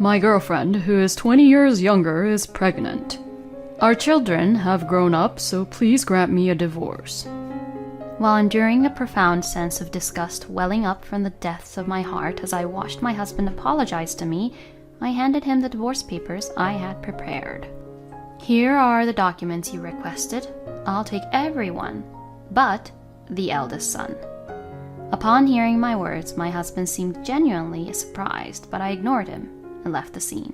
My girlfriend, who is 20 years younger, is pregnant. Our children have grown up, so please grant me a divorce. While enduring a profound sense of disgust welling up from the depths of my heart as I watched my husband apologize to me, I handed him the divorce papers I had prepared. Here are the documents you requested. I'll take everyone, but the eldest son. Upon hearing my words, my husband seemed genuinely surprised, but I ignored him and left the scene.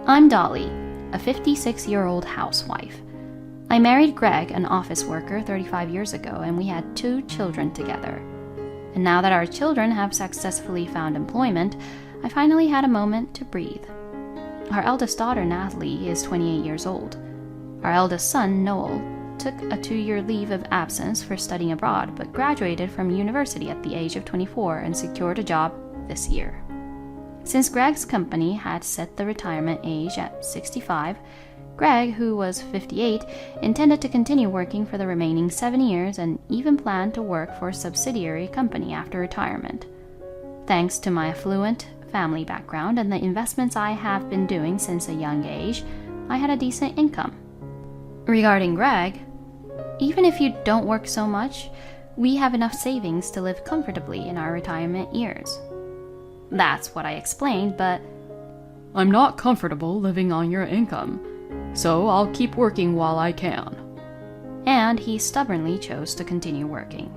I'm Dolly, a 56-year-old housewife. I married Greg, an office worker, 35 years ago, and we had 2 children together. And now that our children have successfully found employment, I finally had a moment to breathe. Our eldest daughter, Natalie, is 28 years old. Our eldest son, Noel, took a 2-year leave of absence for studying abroad, but graduated from university at the age of 24 and secured a job this year. Since Greg's company had set the retirement age at 65, Greg, who was 58, intended to continue working for the remaining 7 years and even planned to work for a subsidiary company after retirement. Thanks to my affluent family background and the investments I have been doing since a young age, I had a decent income. Regarding Greg, even if you don't work so much, we have enough savings to live comfortably in our retirement years. That's what I explained, but I'm not comfortable living on your income, so I'll keep working while I can. And he stubbornly chose to continue working.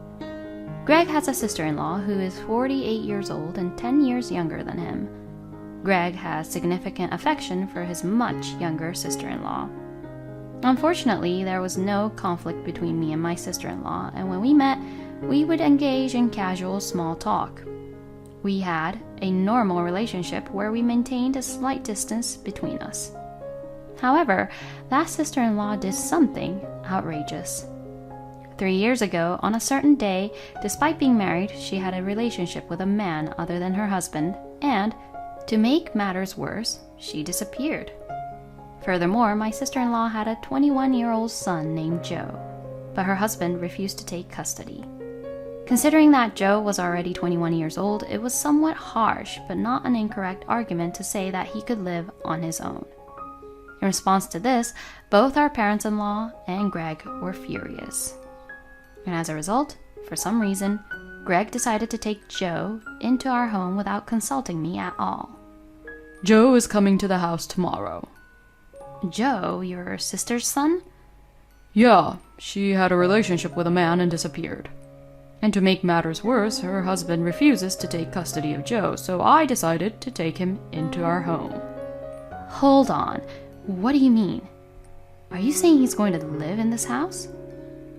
Greg has a sister-in-law who is 48 years old and 10 years younger than him. Greg has significant affection for his much younger sister-in-law. Unfortunately, there was no conflict between me and my sister-in-law, and when we met, we would engage in casual small talk. We had a normal relationship where we maintained a slight distance between us. However, that sister-in-law did something outrageous. 3 years ago, on a certain day, despite being married, she had a relationship with a man other than her husband, and, to make matters worse, she disappeared. Furthermore, my sister-in-law had a 21-year-old son named Joe, but her husband refused to take custody. Considering that Joe was already 21 years old, it was somewhat harsh, but not an incorrect argument to say that he could live on his own. In response to this, both our parents-in-law and Greg were furious. And as a result, for some reason, Greg decided to take Joe into our home without consulting me at all. Joe is coming to the house tomorrow. Joe, your sister's son? Yeah, she had a relationship with a man and disappeared. And to make matters worse, her husband refuses to take custody of Joe, so I decided to take him into our home. Hold on. What do you mean? Are you saying he's going to live in this house?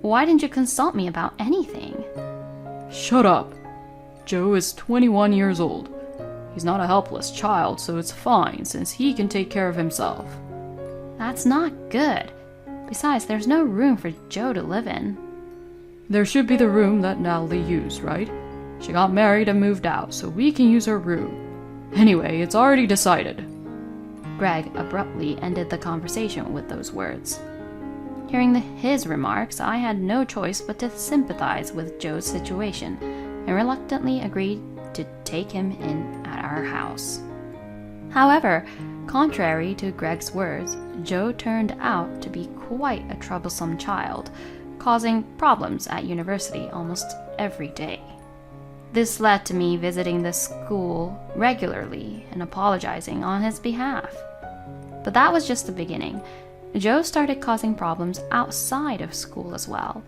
Why didn't you consult me about anything? Shut up. Joe is 21 years old. He's not a helpless child, so it's fine since he can take care of himself. That's not good. Besides, there's no room for Joe to live in. There should be the room that Natalie used, right? She got married and moved out, so we can use her room. Anyway, it's already decided. Greg abruptly ended the conversation with those words. Hearing his remarks, I had no choice but to sympathize with Joe's situation and reluctantly agreed to take him in at our house. However, contrary to Greg's words, Joe turned out to be quite a troublesome child, causing problems at university almost every day. This led to me visiting the school regularly and apologizing on his behalf. But that was just the beginning. Joe started causing problems outside of school as well,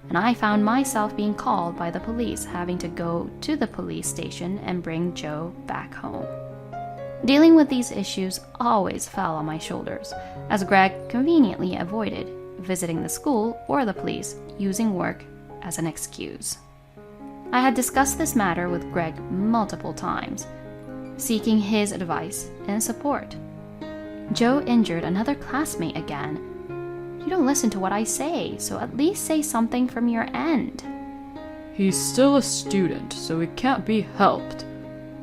and I found myself being called by the police, having to go to the police station and bring Joe back home. Dealing with these issues always fell on my shoulders, as Greg conveniently avoided visiting the school or the police, using work as an excuse. I had discussed this matter with Greg multiple times, seeking his advice and support. Joe injured another classmate again. You don't listen to what I say, so at least say something from your end. He's still a student, so it can't be helped.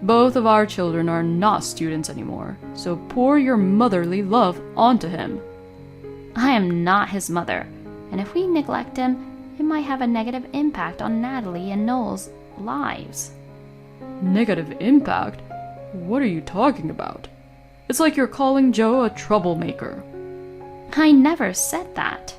Both of our children are not students anymore, so pour your motherly love onto him. I am not his mother, and if we neglect him, it might have a negative impact on Natalie and Noel's lives. Negative impact? What are you talking about? It's like you're calling Joe a troublemaker. I never said that.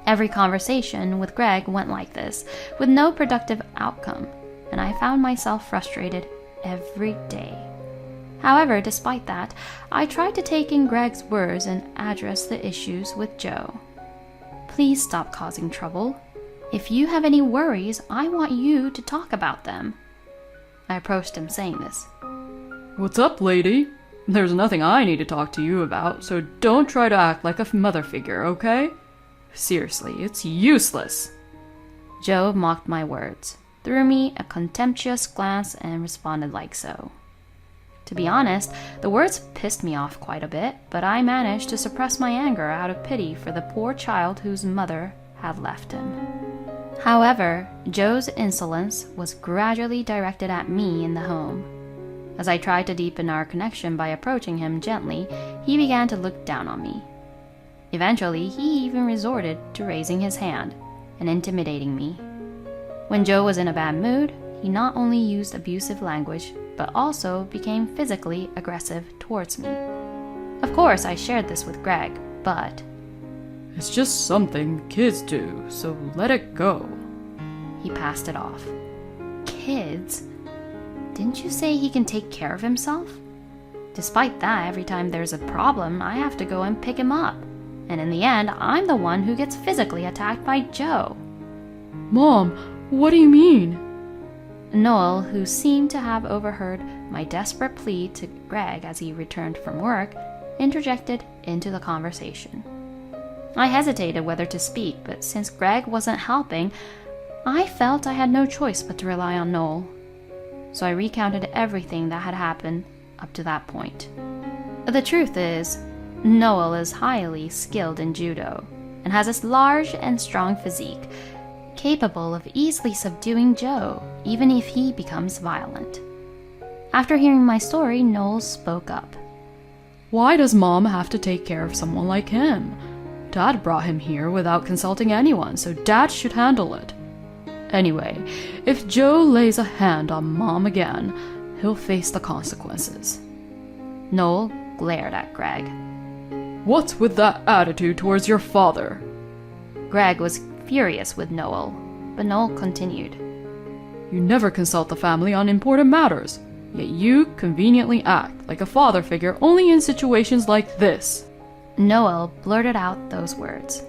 Every conversation with Greg went like this, with no productive outcome, and I found myself frustrated every day. However, despite that, I tried to take in Greg's words and address the issues with Joe. Please stop causing trouble. If you have any worries, I want you to talk about them. I approached him saying this. What's up, lady? There's nothing I need to talk to you about, so don't try to act like a mother figure, okay? Seriously, it's useless. Joe mocked my words, threw me a contemptuous glance, and responded like so. To be honest, the words pissed me off quite a bit, but I managed to suppress my anger out of pity for the poor child whose mother had left him. However, Joe's insolence was gradually directed at me in the home. As I tried to deepen our connection by approaching him gently, he began to look down on me. Eventually, he even resorted to raising his hand and intimidating me. When Joe was in a bad mood, he not only used abusive language, but also became physically aggressive towards me. Of course, I shared this with Greg, but... It's just something kids do, so let it go. He passed it off. Kids? Didn't you say he can take care of himself? Despite that, every time there's a problem, I have to go and pick him up. And in the end, I'm the one who gets physically attacked by Joe. Mom, what do you mean? Noel, who seemed to have overheard my desperate plea to Greg as he returned from work, interjected into the conversation. I hesitated whether to speak, but since Greg wasn't helping, I felt I had no choice but to rely on Noel. So I recounted everything that had happened up to that point. The truth is, Noel is highly skilled in judo and has a large and strong physique, capable of easily subduing Joe, even if he becomes violent. After hearing my story, Noel spoke up. Why does Mom have to take care of someone like him? Dad brought him here without consulting anyone, so Dad should handle it. Anyway, if Joe lays a hand on Mom again, he'll face the consequences. Noel glared at Greg. What's with that attitude towards your father? Greg was furious with Noel, but Noel continued. You never consult the family on important matters, yet you conveniently act like a father figure only in situations like this. Noel blurted out those words.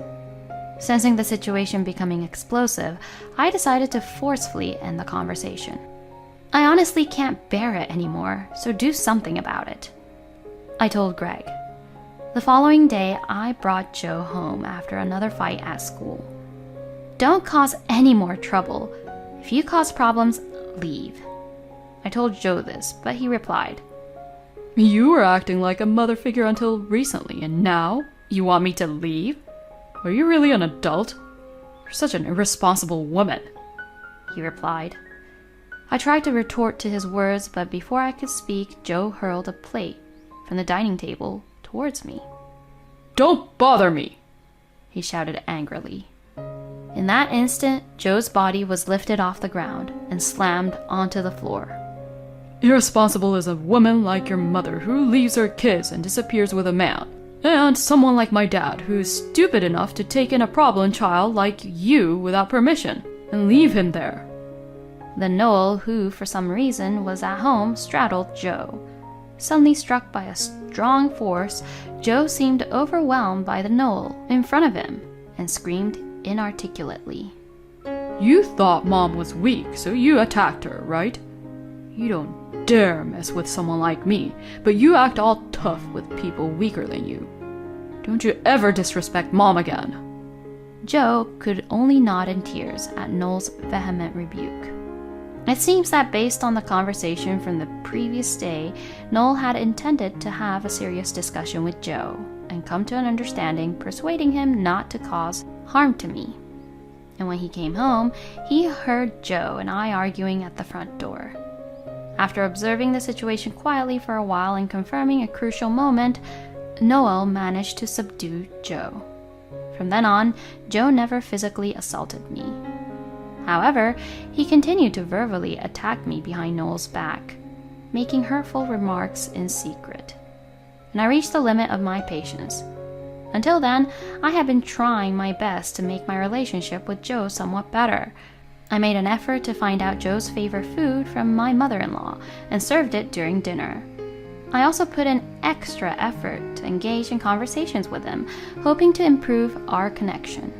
Sensing the situation becoming explosive, I decided to forcefully end the conversation. I honestly can't bear it anymore, so do something about it. I told Greg. The following day, I brought Joe home after another fight at school. Don't cause any more trouble. If you cause problems, leave. I told Joe this, but he replied, You were acting like a mother figure until recently, and now you want me to leave? Are you really an adult? You're such an irresponsible woman, he replied. I tried to retort to his words, but before I could speak, Joe hurled a plate from the dining table towards me. Don't bother me, he shouted angrily. In that instant, Joe's body was lifted off the ground and slammed onto the floor. Irresponsible is a woman like your mother who leaves her kids and disappears with a man. And someone like my dad who is stupid enough to take in a problem child like you without permission and leave him there. Then Noel, who for some reason was at home, straddled Joe. Suddenly struck by a strong force, Joe seemed overwhelmed by the Noel in front of him and screamed inarticulately. You thought Mom was weak, so you attacked her, right? You don't dare mess with someone like me, but you act all tough with people weaker than you. Don't you ever disrespect Mom again. Joe could only nod in tears at Noel's vehement rebuke. It seems that based on the conversation from the previous day, Noel had intended to have a serious discussion with Joe and come to an understanding, persuading him not to cause harm to me. And when he came home, he heard Joe and I arguing at the front door. After observing the situation quietly for a while and confirming a crucial moment, Noel managed to subdue Joe. From then on, Joe never physically assaulted me. However, he continued to verbally attack me behind Noel's back, making hurtful remarks in secret. and I reached the limit of my patience. Until then, I had been trying my best to make my relationship with Joe somewhat better. I made an effort to find out Joe's favorite food from my mother-in-law and served it during dinner. I also put in extra effort to engage in conversations with him, hoping to improve our connection.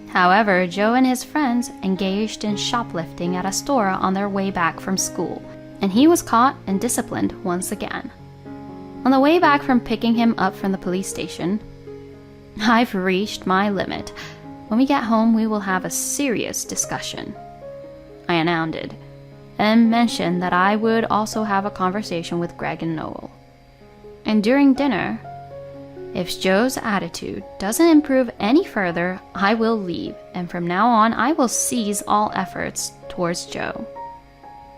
However, Joe and his friends engaged in shoplifting at a store on their way back from school, and he was caught and disciplined once again. On the way back from picking him up from the police station, I've reached my limit. When we get home, we will have a serious discussion, I announced, and mentioned that I would also have a conversation with Greg and Noel. And during dinner, if Joe's attitude doesn't improve any further, I will leave, and from now on, I will cease all efforts towards Joe.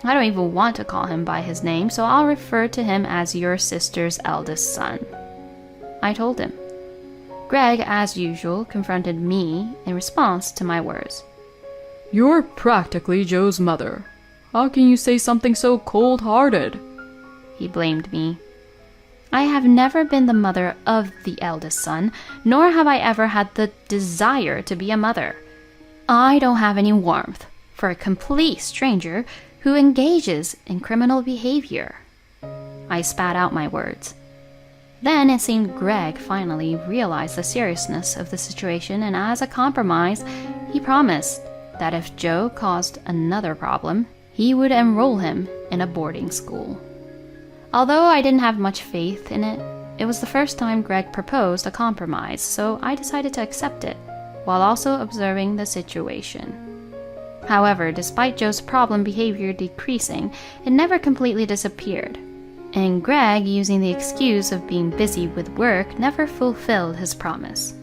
I don't even want to call him by his name, so I'll refer to him as your sister's eldest son, I told him. Greg, as usual, confronted me in response to my words. You're practically Joe's mother. How can you say something so cold-hearted? He blamed me. I have never been the mother of the eldest son, nor have I ever had the desire to be a mother. I don't have any warmth for a complete stranger who engages in criminal behavior. I spat out my words. Then it seemed Greg finally realized the seriousness of the situation, and as a compromise, he promised that if Joe caused another problem, he would enroll him in a boarding school. Although I didn't have much faith in it, it was the first time Greg proposed a compromise, so I decided to accept it, while also observing the situation. However, despite Joe's problem behavior decreasing, it never completely disappeared. And Greg, using the excuse of being busy with work, never fulfilled his promise.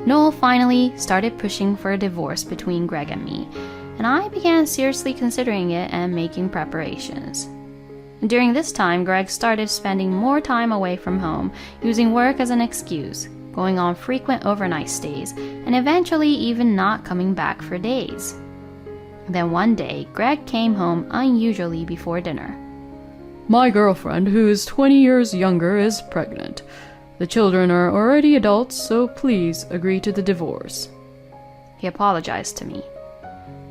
Noel finally started pushing for a divorce between Greg and me, and I began seriously considering it and making preparations. During this time, Greg started spending more time away from home, using work as an excuse, going on frequent overnight stays, and eventually even not coming back for days. Then one day, Greg came home unusually before dinner. My girlfriend, who is 20 years younger, is pregnant. The children are already adults, so please agree to the divorce. He apologized to me.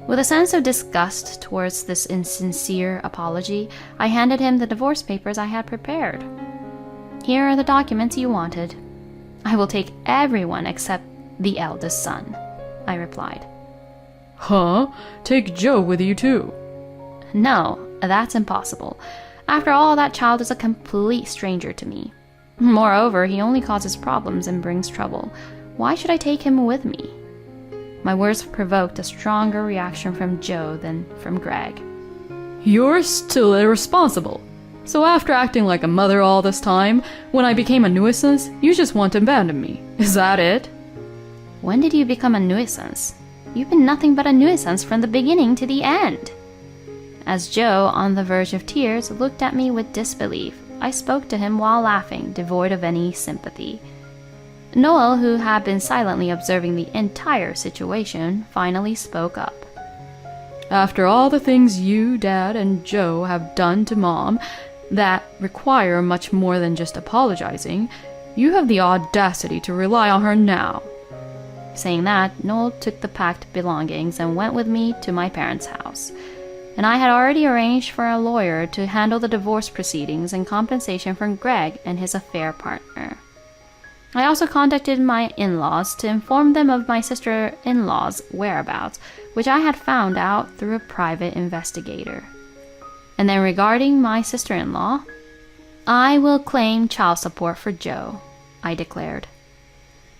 With a sense of disgust towards this insincere apology, I handed him the divorce papers I had prepared. Here are the documents you wanted. I will take everyone except the eldest son, I replied. Huh? Take Joe with you too? No, that's impossible. After all, that child is a complete stranger to me. Moreover, he only causes problems and brings trouble. Why should I take him with me? My words provoked a stronger reaction from Joe than from Greg. You're still irresponsible. So after acting like a mother all this time, when I became a nuisance, you just want to abandon me. Is that it? When did you become a nuisance? You've been nothing but a nuisance from the beginning to the end. As Joe, on the verge of tears, looked at me with disbelief, I spoke to him while laughing, devoid of any sympathy. Noel, who had been silently observing the entire situation, finally spoke up. After all the things you, Dad, and Joe have done to Mom that require much more than just apologizing, you have the audacity to rely on her now. Saying that, Noel took the packed belongings and went with me to my parents' house. And I had already arranged for a lawyer to handle the divorce proceedings in compensation from Greg and his affair partner. I also contacted my in-laws to inform them of my sister-in-law's whereabouts, which I had found out through a private investigator. And then regarding my sister-in-law, I will claim child support for Joe, I declared.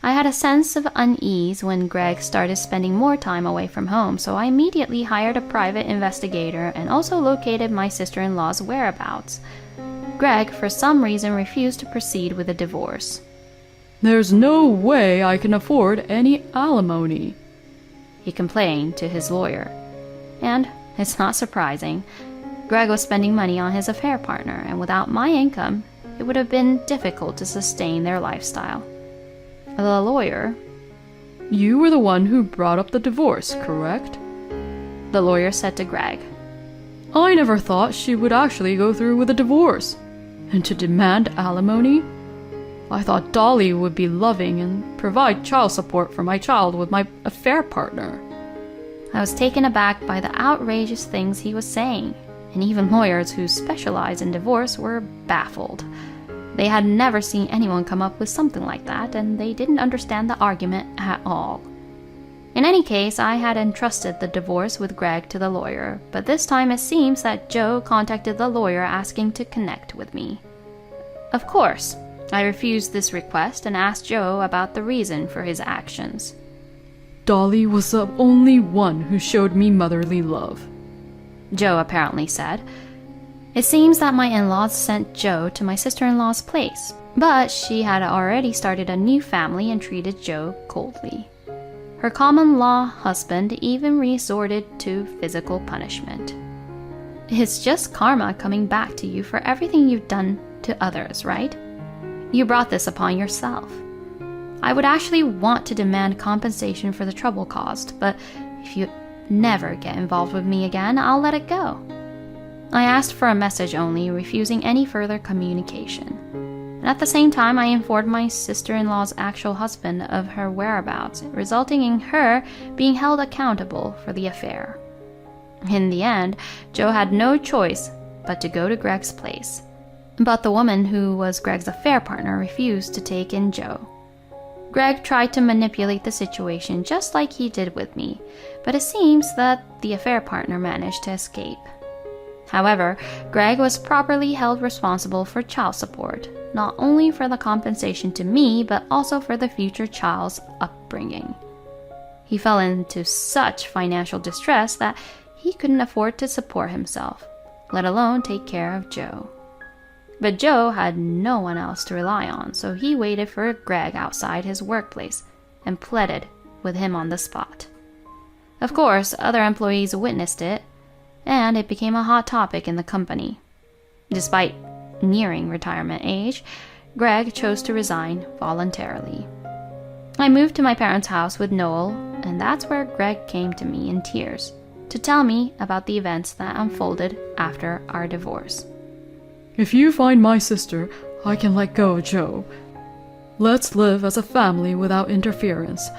I had a sense of unease when Greg started spending more time away from home, so I immediately hired a private investigator and also located my sister-in-law's whereabouts. Greg, for some reason, refused to proceed with the divorce. There's no way I can afford any alimony, he complained to his lawyer. And, it's not surprising, Greg was spending money on his affair partner, and without my income, it would have been difficult to sustain their lifestyle. The lawyer, You were the one who brought up the divorce, correct? The lawyer said to Greg. I never thought she would actually go through with a divorce. And to demand alimony? I thought Dolly would be loving and provide child support for my child with my affair partner. I was taken aback by the outrageous things he was saying, and even lawyers who specialize in divorce were baffled. They had never seen anyone come up with something like that, and they didn't understand the argument at all. In any case, I had entrusted the divorce with Greg to the lawyer, but this time it seems that Joe contacted the lawyer asking to connect with me. Of course, I refused this request and asked Joe about the reason for his actions. Dolly was the only one who showed me motherly love, Joe apparently said. It seems that my in-laws sent Joe to my sister-in-law's place, but she had already started a new family and treated Joe coldly. Her common-law husband even resorted to physical punishment. It's just karma coming back to you for everything you've done to others, right? You brought this upon yourself. I would actually want to demand compensation for the trouble caused, but if you never get involved with me again, I'll let it go. I asked for a message only, refusing any further communication. And at the same time, I informed my sister-in-law's actual husband of her whereabouts, resulting in her being held accountable for the affair. In the end, Joe had no choice but to go to Greg's place. But the woman who was Greg's affair partner refused to take in Joe. Greg tried to manipulate the situation just like he did with me, but it seems that the affair partner managed to escape. However, Greg was properly held responsible for child support, not only for the compensation to me, but also for the future child's upbringing. He fell into such financial distress that he couldn't afford to support himself, let alone take care of Joe. But Joe had no one else to rely on, so he waited for Greg outside his workplace and pleaded with him on the spot. Of course, other employees witnessed it, and it became a hot topic in the company. Despite nearing retirement age, Greg chose to resign voluntarily. I moved to my parents' house with Noel, and that's where Greg came to me in tears to tell me about the events that unfolded after our divorce. If you find my sister, I can let go of Joe. Let's live as a family without interference.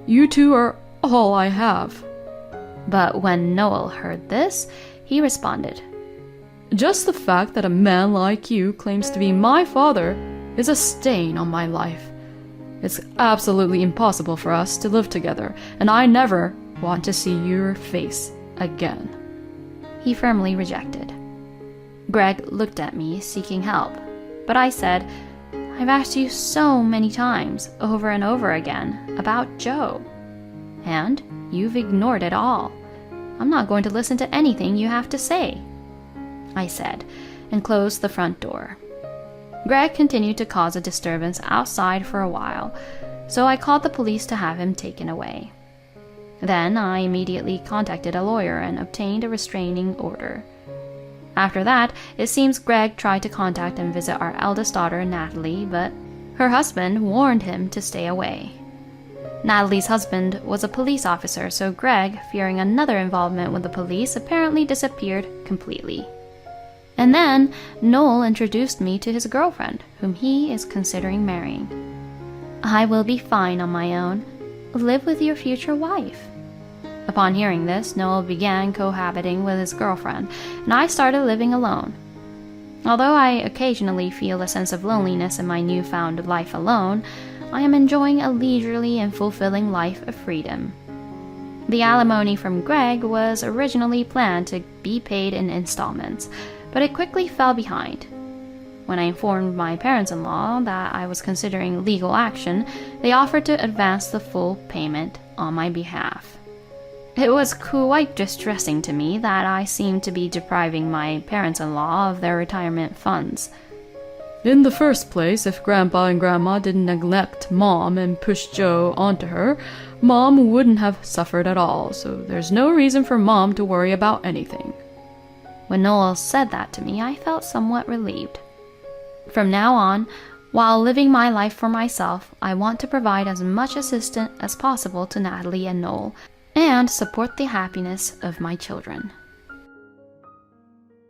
You two are all I have. But when Noel heard this, he responded, Just the fact that a man like you claims to be my father is a stain on my life. It's absolutely impossible for us to live together, and I never want to see your face again. He firmly rejected. Greg looked at me, seeking help, but I said, I've asked you so many times, over and over again, about Joe, and you've ignored it all. I'm not going to listen to anything you have to say, I said, and closed the front door. Greg continued to cause a disturbance outside for a while, so I called the police to have him taken away. Then I immediately contacted a lawyer and obtained a restraining order. After that, it seems Greg tried to contact and visit our eldest daughter, Natalie, but her husband warned him to stay away. Natalie's husband was a police officer, so Greg, fearing another involvement with the police, apparently disappeared completely. And then Noel introduced me to his girlfriend, whom he is considering marrying. I will be fine on my own. Live with your future wife. Upon hearing this, Noel began cohabiting with his girlfriend, and I started living alone. Although I occasionally feel a sense of loneliness in my newfound life alone, I am enjoying a leisurely and fulfilling life of freedom. The alimony from Greg was originally planned to be paid in installments, but it quickly fell behind. When I informed my parents-in-law that I was considering legal action, they offered to advance the full payment on my behalf. It was quite distressing to me that I seemed to be depriving my parents-in-law of their retirement funds. In the first place, if Grandpa and Grandma didn't neglect Mom and push Joe onto her, Mom wouldn't have suffered at all, so there's no reason for Mom to worry about anything. When Noel said that to me, I felt somewhat relieved. From now on, while living my life for myself, I want to provide as much assistance as possible to Natalie and Noel, and support the happiness of my children.